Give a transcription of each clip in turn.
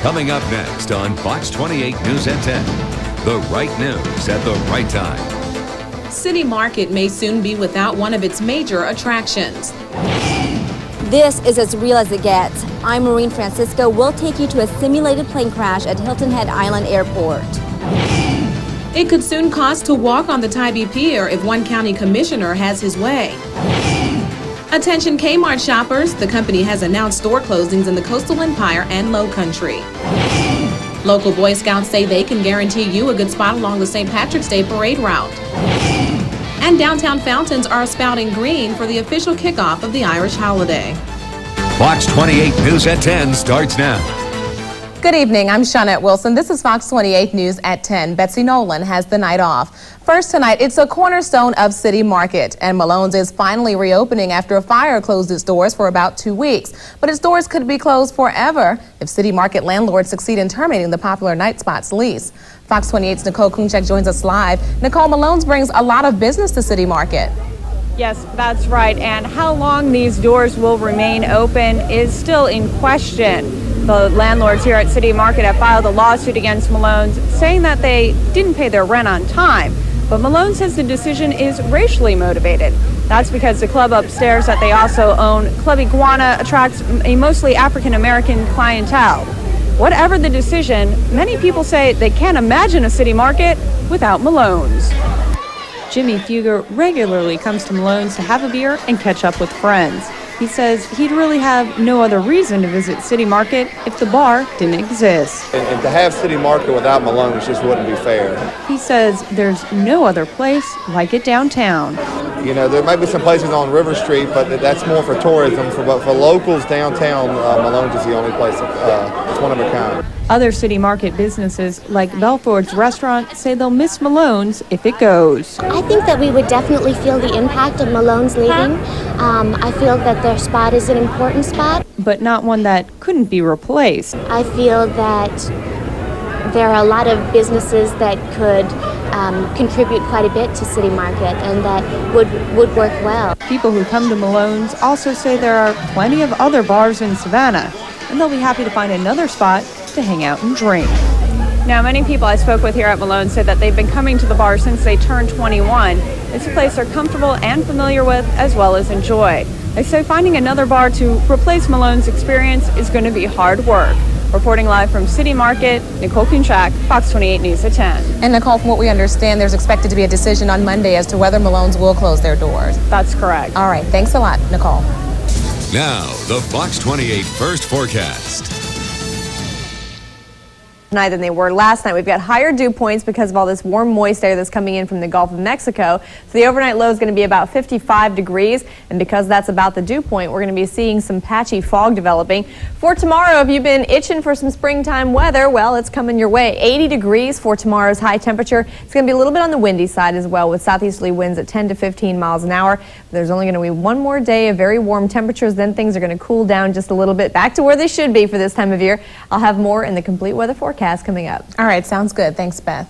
Coming up next on Fox 28 News at 10. The right news at the right time. City Market may soon be without one of its major attractions. This is as real as it gets. I'm Maureen Francisco. We'll take you to a simulated plane crash at Hilton Head Island Airport. It could soon cost to walk on the Tybee Pier if one county commissioner has his way. Attention Kmart shoppers, the company has announced store closings in the Coastal Empire and Low Country. Local Boy Scouts say they can guarantee you a good spot along the St. Patrick's Day parade route. And downtown fountains are spouting green for the official kickoff of the Irish holiday. Fox 28 News at 10 starts now. Good evening, I'm Shawnette Wilson. This is Fox 28 News at 10. Betsy Nolan has the night off. First tonight, it's a cornerstone of City Market, and Malone's is finally reopening after a fire closed its doors for about 2 weeks. But its doors could be closed forever if City Market landlords succeed in terminating the popular Night Spots lease. Fox 28's Nicole Kunchek joins us live. Nicole, Malone's brings a lot of business to City Market. Yes, that's right. And how long these doors will remain open is still in question. The landlords here at City Market have filed a lawsuit against Malone's, saying that they didn't pay their rent on time. But Malone says the decision is racially motivated. That's because the club upstairs that they also own, Club Iguana, attracts a mostly African-American clientele. Whatever the decision, many people say they can't imagine a City Market without Malone's. Jimmy Fugger regularly comes to Malone's to have a beer and catch up with friends. He says he'd really have no other reason to visit City Market if the bar didn't exist. And to have City Market without Malone's just wouldn't be fair. He says there's no other place like it downtown. You know, there might be some places on River Street, but that's more for tourism. But for locals downtown, Malone's is the only place. It's one of a kind. Other City Market businesses like Belford's restaurant say they'll miss Malone's if it goes. I think that we would definitely feel the impact of Malone's leaving. I feel that their spot is an important spot. But not one that couldn't be replaced. I feel that there are a lot of businesses that could contribute quite a bit to City Market and that would work well. People who come to Malone's also say there are plenty of other bars in Savannah, and they'll be happy to find another spot to hang out and drink. Now, many people I spoke with here at Malone's said that they've been coming to the bar since they turned 21. It's a place they're comfortable and familiar with, as well as enjoy. They say finding another bar to replace Malone's experience is going to be hard work. Reporting live from City Market, Nicole Kunchak, Fox 28 News at 10. And Nicole, from what we understand, there's expected to be a decision on Monday as to whether Malone's will close their doors. That's correct. All right, thanks a lot, Nicole. Now, the Fox 28 First Forecast. Tonight than they were last night. We've got higher dew points because of all this warm, moist air that's coming in from the Gulf of Mexico. So the overnight low is going to be about 55 degrees. And because that's about the dew point, we're going to be seeing some patchy fog developing. For tomorrow, if you've been itching for some springtime weather, well, it's coming your way. 80 degrees for tomorrow's high temperature. It's going to be a little bit on the windy side as well, with southeasterly winds at 10 to 15 miles an hour. There's only going to be one more day of very warm temperatures. Then things are going to cool down just a little bit, back to where they should be for this time of year. I'll have more in the complete weather forecast coming up. All right, sounds good. Thanks, Beth.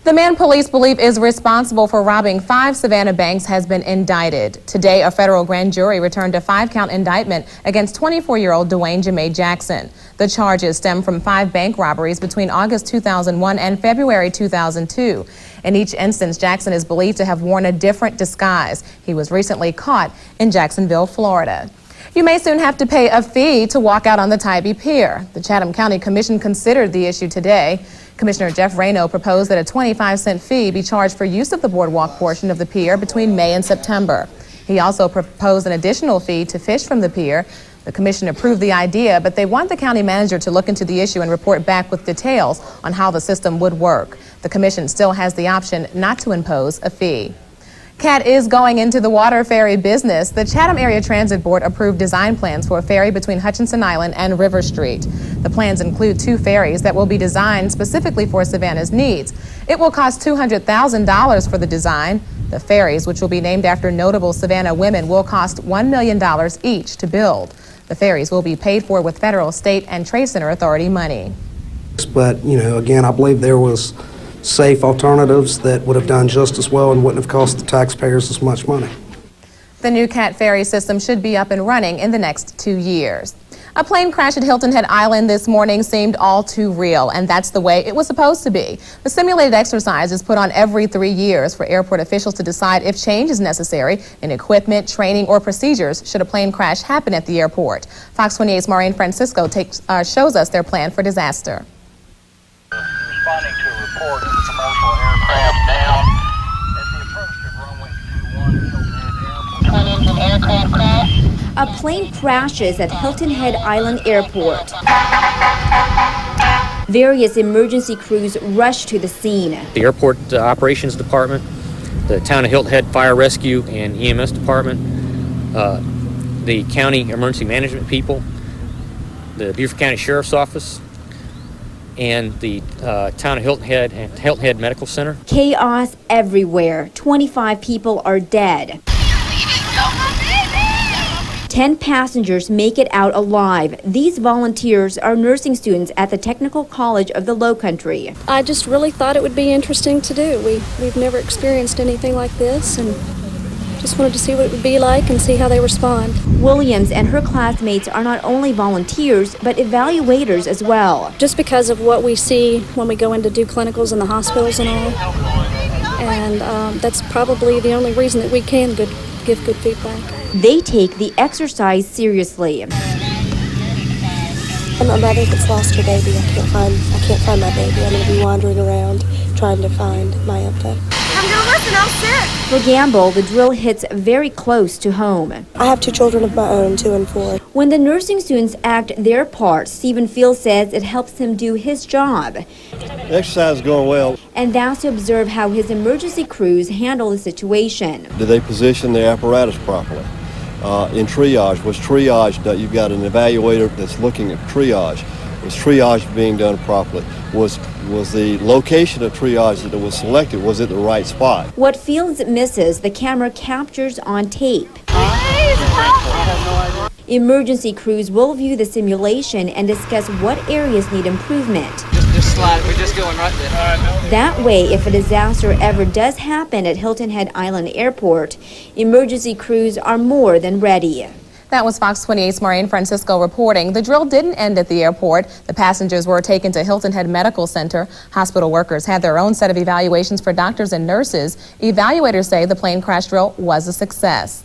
The man police believe is responsible for robbing 5 Savannah banks has been indicted. Today, a federal grand jury returned a 5-count indictment against 24-year-old Dwayne Jamae Jackson. The charges stem from 5 bank robberies between August 2001 and February 2002. In each instance, Jackson is believed to have worn a different disguise. He was recently caught in Jacksonville, Florida. You may soon have to pay a fee to walk out on the Tybee Pier. The Chatham County Commission considered the issue today. Commissioner Jeff Rayno proposed that a 25-cent fee be charged for use of the boardwalk portion of the pier between May and September. He also proposed an additional fee to fish from the pier. The commission approved the idea, but they want the county manager to look into the issue and report back with details on how the system would work. The commission still has the option not to impose a fee. CAT is going into the water ferry business. The Chatham Area Transit Board approved design plans for a ferry between Hutchinson Island and River Street. The plans include 2 ferries that will be designed specifically for Savannah's needs. It will cost $200,000 for the design. The ferries, which will be named after notable Savannah women, will cost $1 million each to build. The ferries will be paid for with federal, state, and Trade Center Authority money. But, you know, again, I believe there was safe alternatives that would have done just as well and wouldn't have cost the taxpayers as much money. The new CAT ferry system should be up and running in the next 2 years. A plane crash at Hilton Head Island this morning seemed all too real, and that's the way it was supposed to be. The simulated exercise is put on every 3 years for airport officials to decide if change is necessary in equipment, training, or procedures should a plane crash happen at the airport. Fox 28's Maureen Francisco shows us their plan for disaster. Responding to a report of a commercial aircraft down at the approach of runway 21 Hilton Head Airport. Twin-engine aircraft crash. A plane crashes at Hilton Head Island Airport. Various emergency crews rush to the scene. The airport operations department, the town of Hilton Head Fire Rescue and EMS department, the county emergency management people, the Beaufort County Sheriff's Office, and the town of Hilton Head and Hilton Head Medical Center. Chaos everywhere. 25 people are dead. 10 passengers make it out alive. These volunteers are nursing students at the Technical College of the Lowcountry. I just really thought it would be interesting to do. We've never experienced anything like this, and just wanted to see what it would be like and see how they respond. Williams and her classmates are not only volunteers, but evaluators as well. Just because of what we see when we go in to do clinicals in the hospitals and all. And that's probably the only reason that we can give good feedback. They take the exercise seriously. My mother gets lost her baby. I can't find my baby. I'm going to be wandering around trying to find my infant. I'm going to listen, I'll sit. For Gamble, the drill hits very close to home. I have 2 children of my own, 2 and 4. When the nursing students act their part, Stephen Field says it helps him do his job. The exercise is going well. And that's to observe how his emergency crews handle the situation. Do they position the apparatus properly? In triage, was triage, you've got an evaluator that's looking at triage. Was triage being done properly? Was the location of triage that was selected, was it the right spot? What Fields misses, the camera captures on tape. Emergency crews will view the simulation and discuss what areas need improvement. Just slide, we're just going right there. That way, if a disaster ever does happen at Hilton Head Island Airport, emergency crews are more than ready. That was Fox 28's Maureen Francisco reporting. The drill didn't end at the airport. The passengers were taken to Hilton Head Medical Center. Hospital workers had their own set of evaluations for doctors and nurses. Evaluators say the plane crash drill was a success.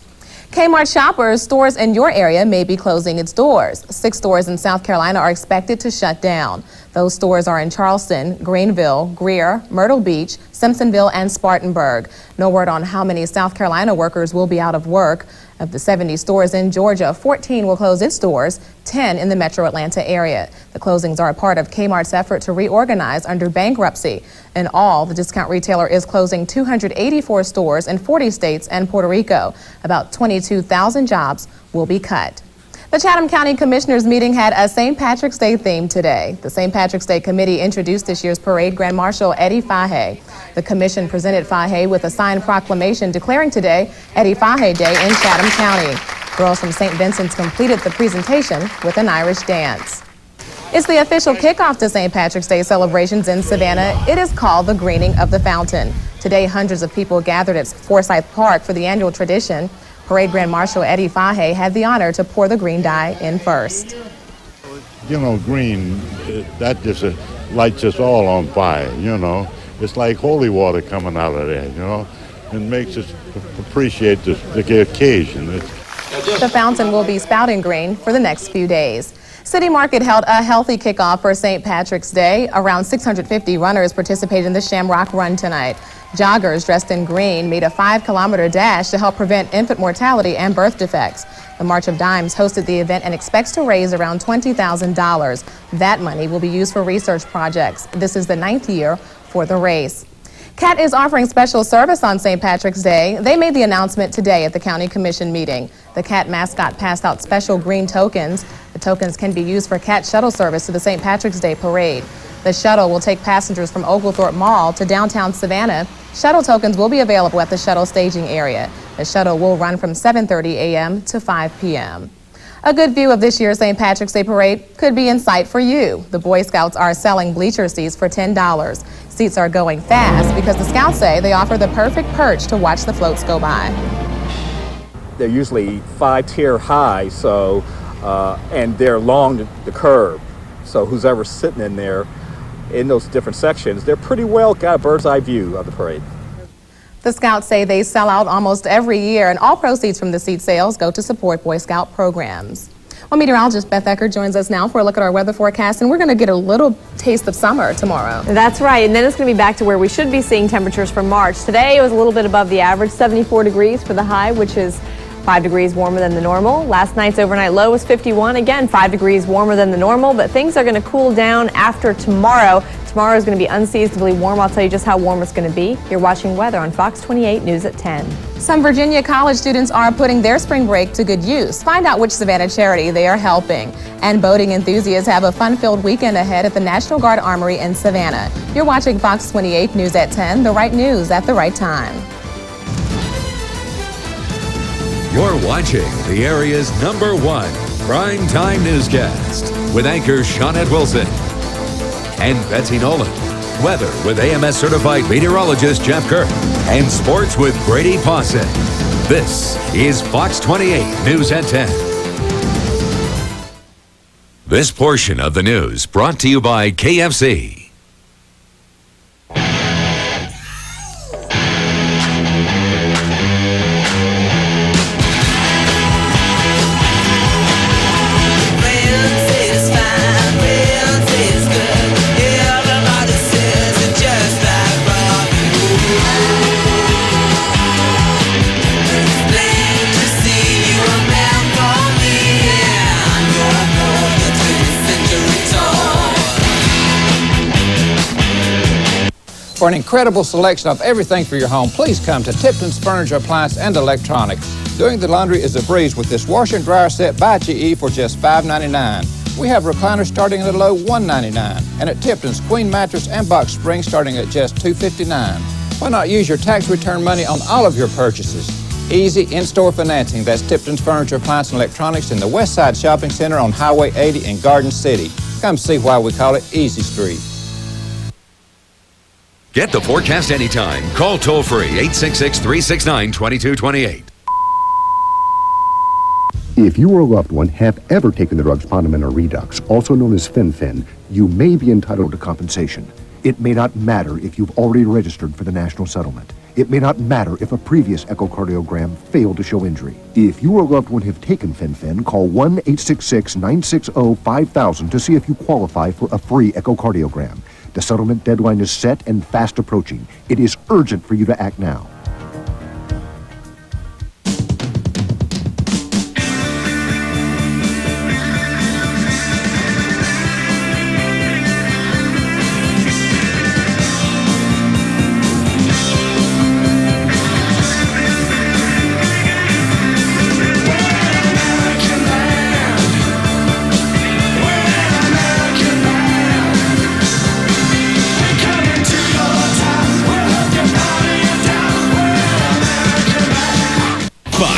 Kmart shoppers, stores in your area may be closing its doors. 6 stores in South Carolina are expected to shut down. Those stores are in Charleston, Greenville, Greer, Myrtle Beach, Simpsonville, and Spartanburg. No word on how many South Carolina workers will be out of work. Of the 70 stores in Georgia, 14 will close its doors, 10 in the metro Atlanta area. The closings are a part of Kmart's effort to reorganize under bankruptcy. In all, the discount retailer is closing 284 stores in 40 states and Puerto Rico. About 22,000 jobs will be cut. The Chatham County Commissioners meeting had a St. Patrick's Day theme today. The St. Patrick's Day Committee introduced this year's parade Grand Marshal Eddie Fahey. The commission presented Fahey with a signed proclamation declaring today Eddie Fahey Day in Chatham County. Girls from St. Vincent's completed the presentation with an Irish dance. It's the official kickoff to St. Patrick's Day celebrations in Savannah. It is called the Greening of the Fountain. Today, hundreds of people gathered at Forsyth Park for the annual tradition. Parade Grand Marshal Eddie Fahey had the honor to pour the green dye in first. You know, green, that just lights us all on fire, you know. It's like holy water coming out of there, you know. It makes us appreciate the occasion. The fountain will be spouting green for the next few days. City Market held a healthy kickoff for St. Patrick's Day. Around 650 runners participated in the Shamrock Run tonight. Joggers dressed in green made a 5-kilometer dash to help prevent infant mortality and birth defects. The March of Dimes hosted the event and expects to raise around $20,000. That money will be used for research projects. This is the 9th year for the race. CAT is offering special service on St. Patrick's Day. They made the announcement today at the County Commission meeting. The CAT mascot passed out special green tokens. The tokens can be used for CAT shuttle service to the St. Patrick's Day parade. The shuttle will take passengers from Oglethorpe Mall to downtown Savannah. Shuttle tokens will be available at the shuttle staging area. The shuttle will run from 7:30 a.m. to 5 p.m. A good view of this year's St. Patrick's Day parade could be in sight for you. The Boy Scouts are selling bleacher seats for $10. Seats are going fast because the Scouts say they offer the perfect perch to watch the floats go by. They're usually 5-tier high, so and they're along the curb. So who's ever sitting in there in those different sections, they're pretty well got a bird's eye view of the parade. The Scouts say they sell out almost every year, and all proceeds from the seat sales go to support Boy Scout programs. Well, meteorologist Beth Ecker joins us now for a look at our weather forecast, and we're going to get a little taste of summer tomorrow. That's right, and then it's going to be back to where we should be seeing temperatures for March. Today it was a little bit above the average, 74 degrees for the high, which is 5 degrees warmer than the normal. Last night's overnight low was 51, again 5 degrees warmer than the normal, but things are going to cool down after tomorrow. Tomorrow is going to be unseasonably warm. I'll tell you just how warm it's going to be. You're watching weather on Fox 28 News at 10. Some Virginia college students are putting their spring break to good use. Find out which Savannah charity they are helping. And boating enthusiasts have a fun-filled weekend ahead at the National Guard Armory in Savannah. You're watching Fox 28 News at 10, the right news at the right time. You're watching the area's #1 primetime newscast with anchors Shawnette Wilson and Betsy Nolan. Weather with AMS certified meteorologist Jeff Kirk. And sports with Brady Pawson. This is Fox 28 News at 10. This portion of the news brought to you by KFC. For an incredible selection of everything for your home, please come to Tipton's Furniture, Appliance, and Electronics. Doing the laundry is a breeze with this washer and dryer set by GE for just $5.99. We have recliners starting at a low $1.99, and at Tipton's, queen mattress and box springs starting at just $2.59. Why not use your tax return money on all of your purchases? Easy in-store financing. That's Tipton's Furniture, Appliance, and Electronics in the West Side Shopping Center on Highway 80 in Garden City. Come see why we call it Easy Street. Get the forecast anytime. Call toll-free 866-369-2228. If you or a loved one have ever taken the drugs Pondamin or Redux, also known as Fen-Phen, you may be entitled to compensation. It may not matter if you've already registered for the national settlement. It may not matter if a previous echocardiogram failed to show injury. If you or a loved one have taken Fen-Phen, call 1-866-960-5000 to see if you qualify for a free echocardiogram. The settlement deadline is set and fast approaching. It is urgent for you to act now.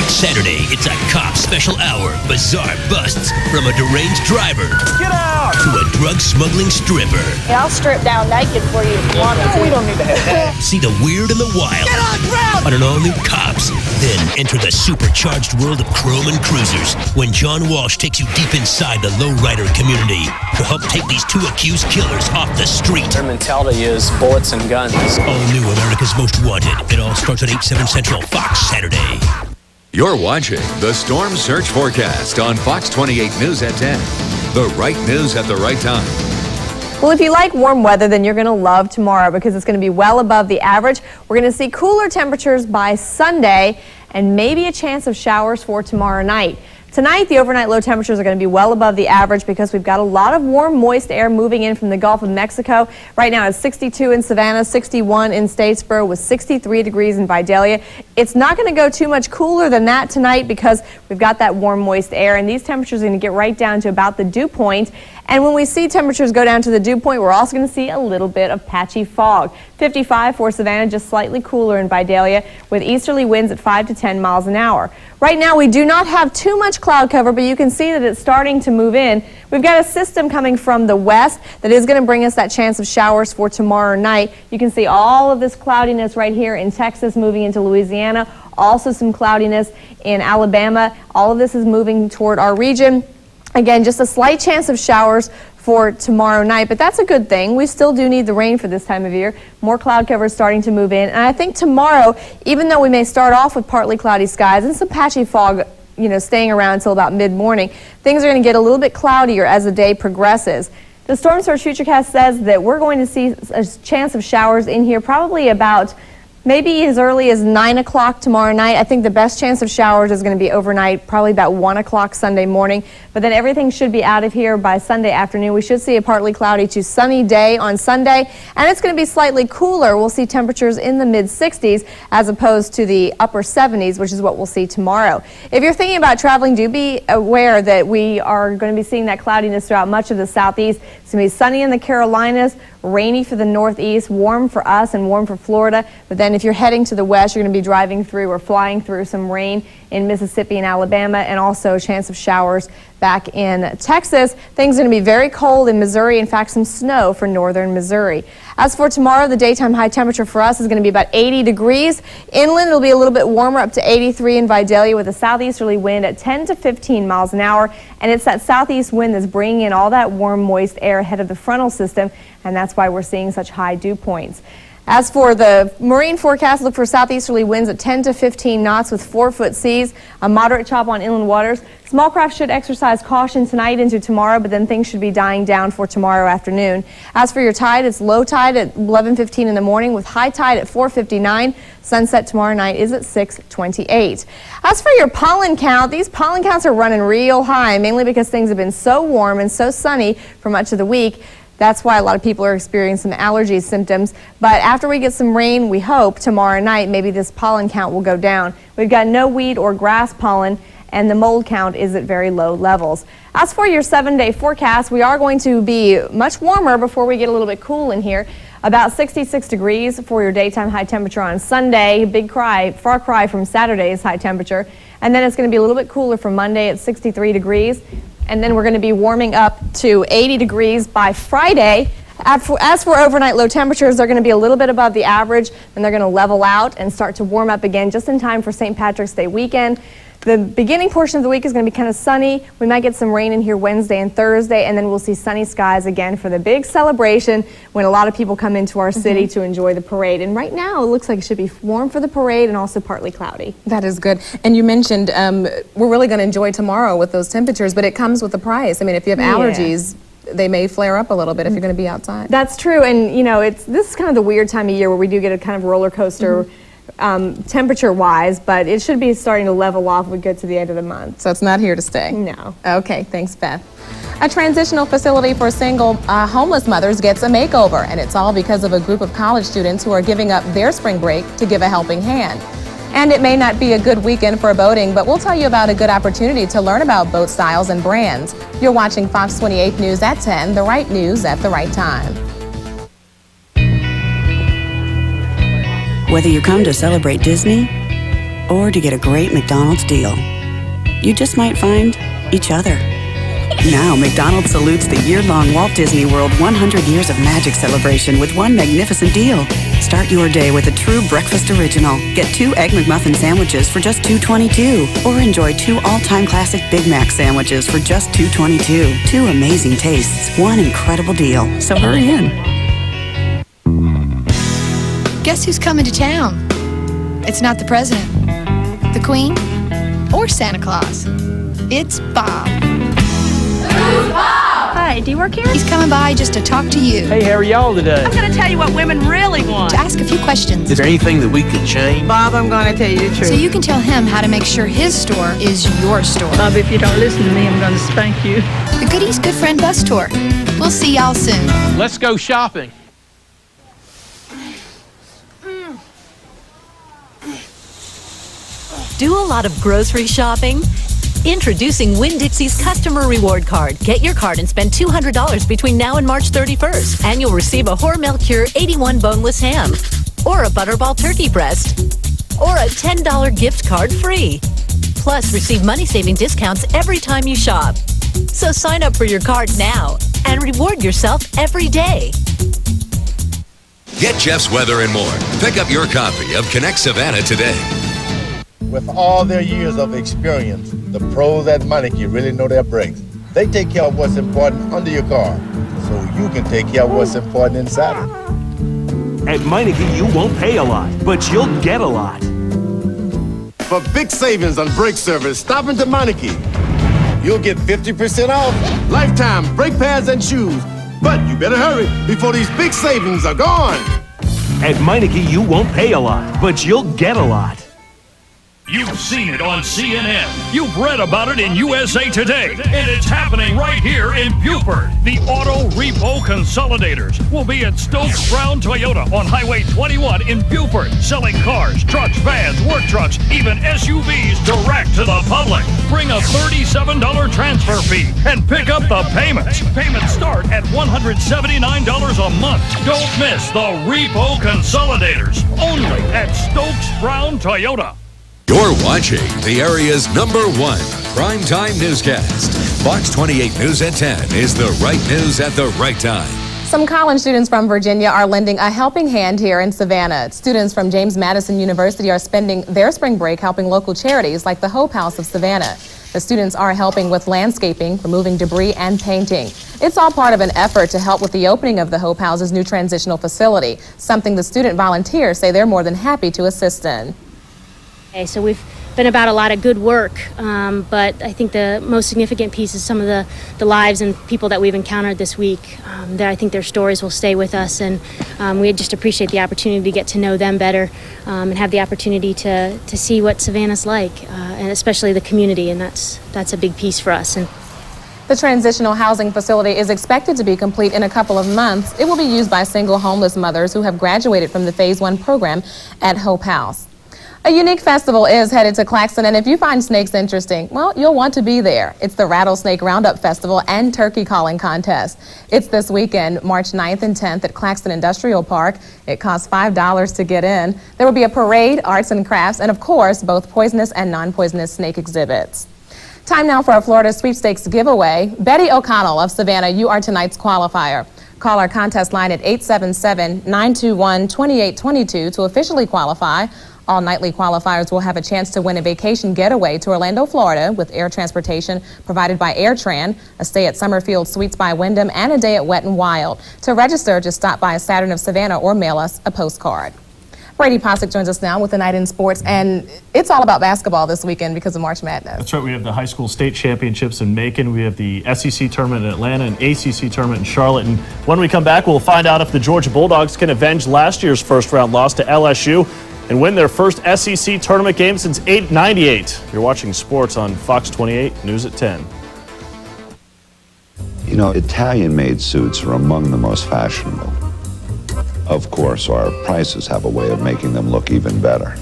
Saturday, it's a cop special hour. Bizarre busts from a deranged driver. Get out! To a drug smuggling stripper. Yeah, I'll strip down naked for you if you want me to. We don't need to have that. See the weird and the wild. Get on ground! On an all-new Cops. Then enter the supercharged world of chrome and cruisers when John Walsh takes you deep inside the lowrider community to help take these two accused killers off the street. Their mentality is bullets and guns. All new America's Most Wanted. It all starts at 8/7 Central, Fox Saturday. You're watching the Storm Surge Forecast on Fox 28 News at 10. The right news at the right time. Well, if you like warm weather, then you're going to love tomorrow because it's going to be well above the average. We're going to see cooler temperatures by Sunday and maybe a chance of showers for tomorrow night. Tonight, the overnight low temperatures are going to be well above the average because we've got a lot of warm, moist air moving in from the Gulf of Mexico. Right now, it's 62 in Savannah, 61 in Statesboro, with 63 degrees in Vidalia. It's not going to go too much cooler than that tonight because we've got that warm, moist air, and these temperatures are going to get right down to about the dew point. And when we see temperatures go down to the dew point, we're also going to see a little bit of patchy fog. 55 for Savannah, just slightly cooler in Vidalia, with easterly winds at 5 to 10 miles an hour. Right now, we do not have too much cloud cover, but you can see that it's starting to move in. We've got a system coming from the west that is going to bring us that chance of showers for tomorrow night. You can see all of this cloudiness right here in Texas moving into Louisiana. Also some cloudiness in Alabama. All of this is moving toward our region. Again, just a slight chance of showers for tomorrow night, but that's a good thing. We still do need the rain for this time of year. More cloud cover is starting to move in, and I think tomorrow, even though we may start off with partly cloudy skies and some patchy fog, staying around until about mid-morning, things are going to get a little bit cloudier as the day progresses. The Storm Surge Futurecast says that we're going to see a chance of showers in here probably about maybe as early as 9 o'clock tomorrow night. I think the best chance of showers is going to be overnight, probably about 1 o'clock Sunday morning. But then everything should be out of here by Sunday afternoon. We should see a partly cloudy to sunny day on Sunday, and it's going to be slightly cooler. We'll see temperatures in the mid-60s as opposed to the upper 70s, which is what we'll see tomorrow. If you're thinking about traveling, do be aware that we are going to be seeing that cloudiness throughout much of the southeast. It's going to be sunny in the Carolinas, rainy for the northeast, warm for us and warm for Florida. But then if you're heading to the west, you're going to be driving through or flying through some rain in Mississippi and Alabama, and also a chance of showers back in Texas. Things are going to be very cold in Missouri. In fact, some snow for northern Missouri. As for tomorrow, the daytime high temperature for us is going to be about 80 degrees. Inland, it'll be a little bit warmer, up to 83 in Vidalia, with a southeasterly wind at 10 to 15 miles an hour. And it's that southeast wind that's bringing in all that warm, moist air ahead of the frontal system, and that's why we're seeing such high dew points. As for the marine forecast, look for southeasterly winds at 10 to 15 knots with 4-foot seas, a moderate chop on inland waters. Small craft should exercise caution tonight into tomorrow, but then things should be dying down for tomorrow afternoon. As for your tide, it's low tide at 11:15 in the morning with high tide at 4:59. Sunset tomorrow night is at 6:28. As for your pollen count, these pollen counts are running real high, mainly because things have been so warm and so sunny for much of the week. That's why a lot of people are experiencing some allergy symptoms. But after we get some rain, we hope tomorrow night, maybe this pollen count will go down. We've got no weed or grass pollen, and the mold count is at very low levels. As for your 7-day forecast, we are going to be much warmer before we get a little bit cool in here. About 66 degrees for your daytime high temperature on Sunday. Far cry from Saturday's high temperature. And then it's going to be a little bit cooler for Monday at 63 degrees. And then we're going to be warming up to 80 degrees by Friday. As for overnight low temperatures, they're going to be a little bit above the average, and they're going to level out and start to warm up again just in time for St. Patrick's Day weekend. The beginning portion of the week is going to be kind of sunny. We might get some rain in here Wednesday and Thursday, and then we'll see sunny skies again for the big celebration when a lot of people come into our city to enjoy the parade. And right now, it looks like it should be warm for the parade and also partly cloudy. That is good. And you mentioned we're really going to enjoy tomorrow with those temperatures, but it comes with a price. I mean, if you have allergies, they may flare up a little bit if you're going to be outside. That's true, and this is kind of the weird time of year where we do get a kind of roller coaster temperature-wise, but it should be starting to level off when we get to the end of the month. So it's not here to stay? No. Okay, thanks, Beth. A transitional facility for single homeless mothers gets a makeover, and it's all because of a group of college students who are giving up their spring break to give a helping hand. And it may not be a good weekend for boating, but we'll tell you about a good opportunity to learn about boat styles and brands. You're watching Fox 28 News at 10, the right news at the right time. Whether you come to celebrate Disney or to get a great McDonald's deal, you just might find each other. Now, McDonald's salutes the year-long Walt Disney World 100 Years of Magic celebration with one magnificent deal. Start your day with a true breakfast original. Get 2 Egg McMuffin sandwiches for just $2.22. Or enjoy 2 all-time classic Big Mac sandwiches for just $2.22. 2 amazing tastes, one incredible deal. So hurry in. Guess who's coming to town? It's not the president, the queen, or Santa Claus. It's Bob. Who's Bob? Hi, do you work here? He's coming by just to talk to you. Hey, how are y'all today? I'm going to tell you what women really want. To ask a few questions. Is there anything that we could change? Bob, I'm going to tell you the truth. So you can tell him how to make sure his store is your store. Bob, if you don't listen to me, I'm going to spank you. The Goodies Good Friend Bus Tour. We'll see y'all soon. Let's go shopping. Do a lot of grocery shopping? Introducing Winn-Dixie's Customer Reward Card. Get your card and spend $200 between now and March 31st. And you'll receive a Hormel Cure 81 boneless ham, or a Butterball turkey breast, or a $10 gift card free. Plus, receive money-saving discounts every time you shop. So sign up for your card now and reward yourself every day. Get Jeff's weather and more. Pick up your copy of Connect Savannah today. With all their years of experience, the pros at Meineke really know their brakes. They take care of what's important under your car, so you can take care of what's important inside it. At Meineke, you won't pay a lot, but you'll get a lot. For big savings on brake service, stop into Meineke. You'll get 50% off lifetime brake pads and shoes. But you better hurry before these big savings are gone. At Meineke, you won't pay a lot, but you'll get a lot. You've seen it on CNN. You've read about it in USA Today. And it's happening right here in Beaufort. The Auto Repo Consolidators will be at Stokes Brown Toyota on Highway 21 in Beaufort, selling cars, trucks, vans, work trucks, even SUVs direct to the public. Bring a $37 transfer fee and pick up the payments. Payments start at $179 a month. Don't miss the Repo Consolidators, only at Stokes Brown Toyota. You're watching the area's #1 primetime newscast. Fox 28 News at 10 is the right news at the right time. Some college students from Virginia are lending a helping hand here in Savannah. Students from James Madison University are spending their spring break helping local charities like the Hope House of Savannah. The students are helping with landscaping, removing debris, and painting. It's all part of an effort to help with the opening of the Hope House's new transitional facility, something the student volunteers say they're more than happy to assist in. Okay, so we've been about a lot of good work, but I think the most significant piece is some of the lives and people that we've encountered this week. I think their stories will stay with us, and we just appreciate the opportunity to get to know them better and have the opportunity to see what Savannah's like, and especially the community, and that's a big piece for us. And the transitional housing facility is expected to be complete in a couple of months. It will be used by single homeless mothers who have graduated from the Phase 1 program at Hope House. A unique festival is headed to Claxton, and if you find snakes interesting, well, you'll want to be there. It's the Rattlesnake Roundup Festival and Turkey Calling Contest. It's this weekend, March 9th and 10th at Claxton Industrial Park. It costs $5 to get in. There will be a parade, arts and crafts, and of course, both poisonous and non-poisonous snake exhibits. Time now for a Florida Sweepstakes giveaway. Betty O'Connell of Savannah, you are tonight's qualifier. Call our contest line at 877-921-2822 to officially qualify. All nightly qualifiers will have a chance to win a vacation getaway to Orlando, Florida with air transportation provided by AirTran, a stay at Summerfield Suites by Wyndham, and a day at Wet n Wild. To register, just stop by Saturn of Savannah or mail us a postcard. Brady Posick joins us now with the Night in Sports, and it's all about basketball this weekend because of March Madness. That's right. We have the high school state championships in Macon. We have the SEC tournament in Atlanta and ACC tournament in Charlotte. And when we come back, we'll find out if the Georgia Bulldogs can avenge last year's first-round loss to LSU and win their first SEC tournament game since 1998. You're watching sports on Fox 28 News at 10. You know, Italian-made suits are among the most fashionable. Of course, our prices have a way of making them look even better.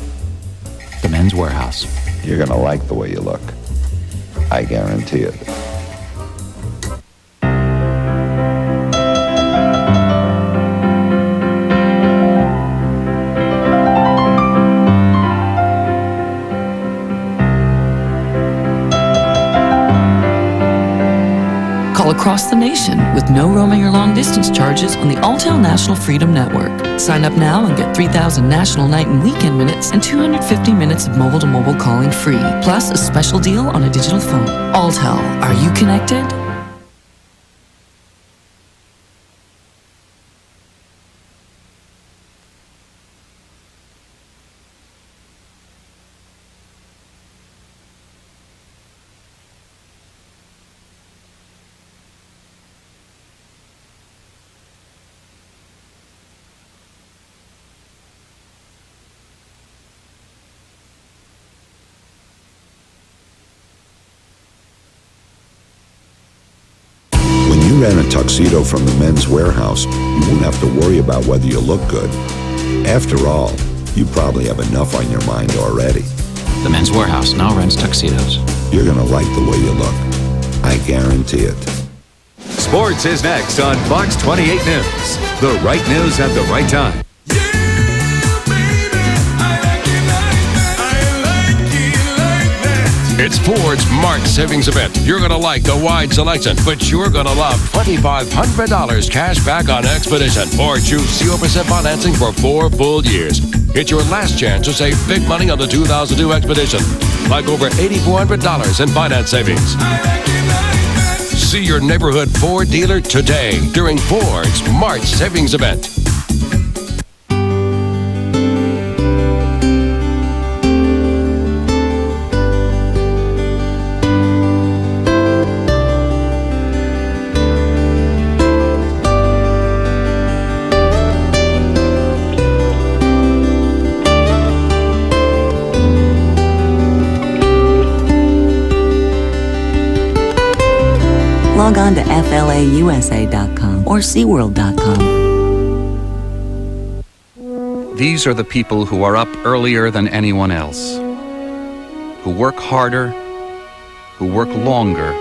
The Men's Warehouse. You're going to like the way you look. I guarantee it. Across the nation with no roaming or long distance charges on the Alltel National Freedom Network. Sign up now and get 3,000 national night and weekend minutes and 250 minutes of mobile-to-mobile calling free, plus a special deal on a digital phone. Alltel, are you connected? Rent a tuxedo from the Men's Warehouse, you won't have to worry about whether you look good. After all, you probably have enough on your mind already. The Men's Warehouse now rents tuxedos. You're gonna like the way you look. I guarantee it. Sports is next on Fox 28 News. The right news at the right time. It's Ford's March savings event. You're going to like the wide selection, but you're going to love $2,500 cash back on Expedition or choose 0% financing for 4 full years. It's your last chance to save big money on the 2002 Expedition, like over $8,400 in finance savings. See your neighborhood Ford dealer today during Ford's March Savings Event. Log on to FLAUSA.com or SeaWorld.com. These are the people who are up earlier than anyone else, who work harder, who work longer,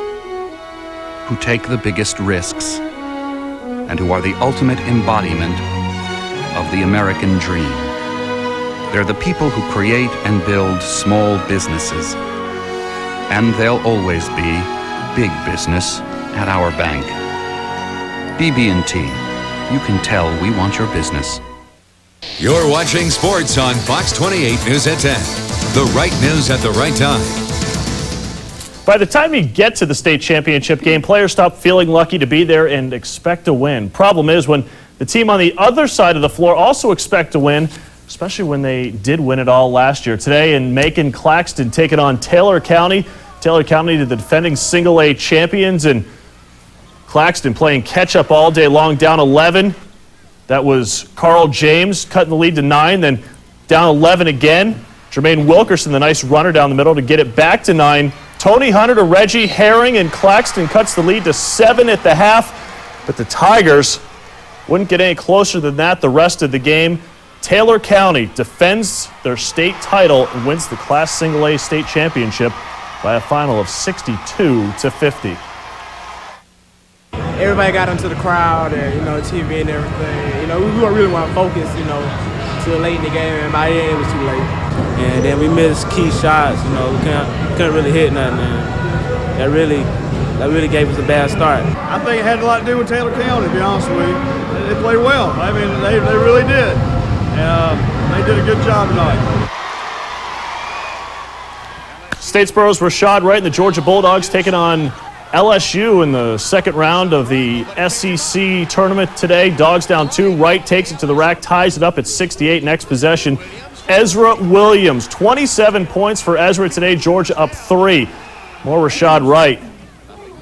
who take the biggest risks, and who are the ultimate embodiment of the American dream. They're the people who create and build small businesses, and they'll always be big business at our bank. BB&T, you can tell we want your business. You're watching sports on Fox 28 News at 10. The right news at the right time. By the time you get to the state championship game, players stop feeling lucky to be there and expect to win. Problem is when the team on the other side of the floor also expect to win, especially when they did win it all last year. Today in Macon, Claxton taking on Taylor County. Taylor County, the defending single-A champions, and Claxton playing catch-up all day long, down 11. That was Carl James cutting the lead to 9, then down 11 again. Jermaine Wilkerson, the nice runner down the middle to get it back to 9. Tony Hunter to Reggie Herring, and Claxton cuts the lead to 7 at the half. But the Tigers wouldn't get any closer than that the rest of the game. Taylor County defends their state title and wins the Class Single-A state championship by a final of 62-50. Everybody got into the crowd and, TV and everything. We really want to focus, till late in the game, and by the end it was too late. And then we missed key shots, we couldn't really hit nothing. And that really gave us a bad start. I think it had a lot to do with Taylor County, to be honest with you. They played well. I mean, they really did. And they did a good job tonight. Statesboro's Rashad Wright and the Georgia Bulldogs taking on LSU in the second round of the SEC tournament today. Dogs down 2. Wright takes it to the rack, ties it up at 68. Next possession, Ezra Williams. 27 points for Ezra today. Georgia up 3. More Rashad Wright.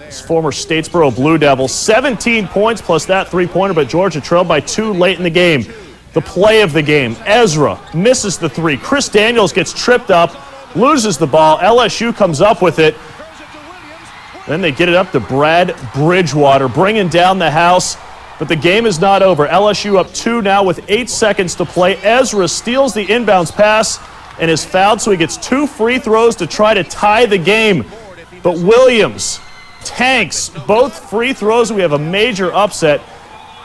His former Statesboro Blue Devils. 17 points plus that three-pointer, but Georgia trailed by 2 late in the game. The play of the game, Ezra misses the 3. Chris Daniels gets tripped up, loses the ball. LSU comes up with it. Then they get it up to Brad Bridgewater, bringing down the house. But the game is not over. LSU up 2 now with 8 seconds to play. Ezra steals the inbounds pass and is fouled, so he gets 2 free throws to try to tie the game. But Williams tanks both free throws. We have a major upset.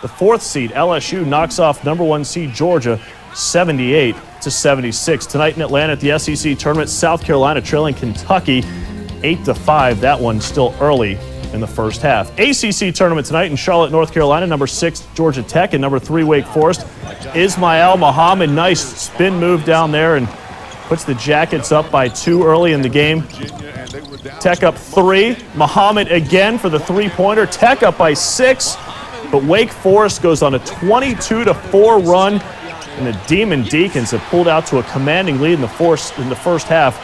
The 4th seed, LSU, knocks off number 1 seed Georgia 78-76. Tonight in Atlanta at the SEC tournament, South Carolina trailing Kentucky 8-5. That one still early in the first half. ACC tournament tonight in Charlotte, North Carolina. Number 6, Georgia Tech, and number 3, Wake Forest. Ismail Muhammad, nice spin move down there and puts the Jackets up by 2 early in the game. Tech up 3. Muhammad again for the three-pointer. Tech up by 6. But Wake Forest goes on a 22-4 run, and the Demon Deacons have pulled out to a commanding lead in the first half.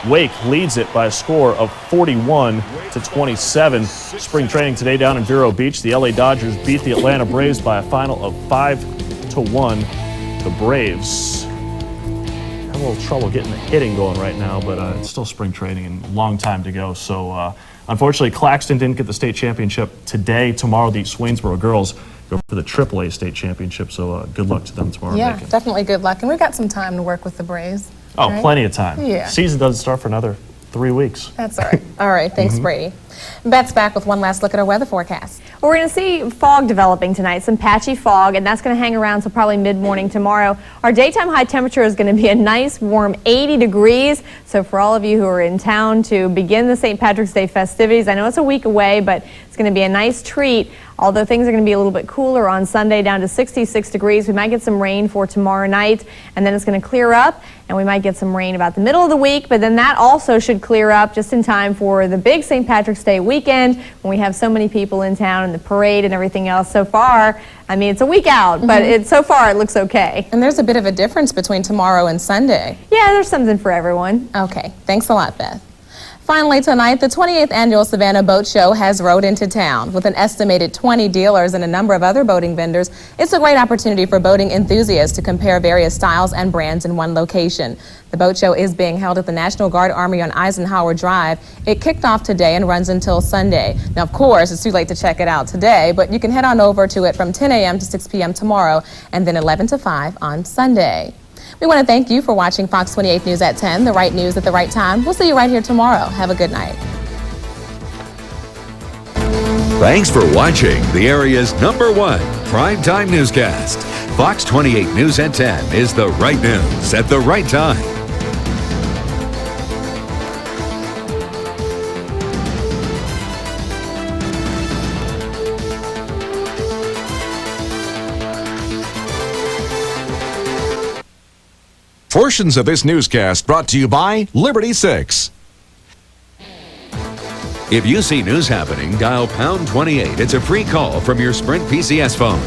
Wake leads it by a score of 41-27. Spring training today down in Vero Beach. The LA Dodgers beat the Atlanta Braves by a final of 5-1. The Braves have a little trouble getting the hitting going right now, but it's still spring training and a long time to go. So unfortunately, Claxton didn't get the state championship today. Tomorrow, the Swainsboro girls go for the AAA state championship. So good luck to them tomorrow. Yeah, definitely good luck. And we've got some time to work with the Braves. Oh, right? Plenty of time. Yeah. Season doesn't start for another 3 weeks. That's all right. All right, thanks, Brady. Beth's back with one last look at our weather forecast. Well, we're going to see fog developing tonight, some patchy fog, and that's going to hang around till probably mid-morning tomorrow. Our daytime high temperature is going to be a nice warm 80 degrees. So for all of you who are in town to begin the St. Patrick's Day festivities, I know it's a week away, but it's going to be a nice treat. Although things are going to be a little bit cooler on Sunday, down to 66 degrees. We might get some rain for tomorrow night, and then it's going to clear up, and we might get some rain about the middle of the week, but then that also should clear up just in time for the big St. Patrick's Day weekend when we have so many people in town and the parade and everything else. So far, I mean, it's a week out, but so far it looks okay. And there's a bit of a difference between tomorrow and Sunday. Yeah, there's something for everyone. Okay, thanks a lot, Beth. Finally tonight, the 28th Annual Savannah Boat Show has rode into town. With an estimated 20 dealers and a number of other boating vendors, it's a great opportunity for boating enthusiasts to compare various styles and brands in one location. The boat show is being held at the National Guard Armory on Eisenhower Drive. It kicked off today and runs until Sunday. Now, of course, it's too late to check it out today, but you can head on over to it from 10 a.m. to 6 p.m. tomorrow and then 11 to 5 on Sunday. We want to thank you for watching Fox 28 News at 10, the right news at the right time. We'll see you right here tomorrow. Have a good night. Thanks for watching the area's #1 primetime newscast. Fox 28 News at 10 is the right news at the right time. Portions of this newscast brought to you by Liberty 6. If you see news happening, dial #28. It's a free call from your Sprint PCS phone.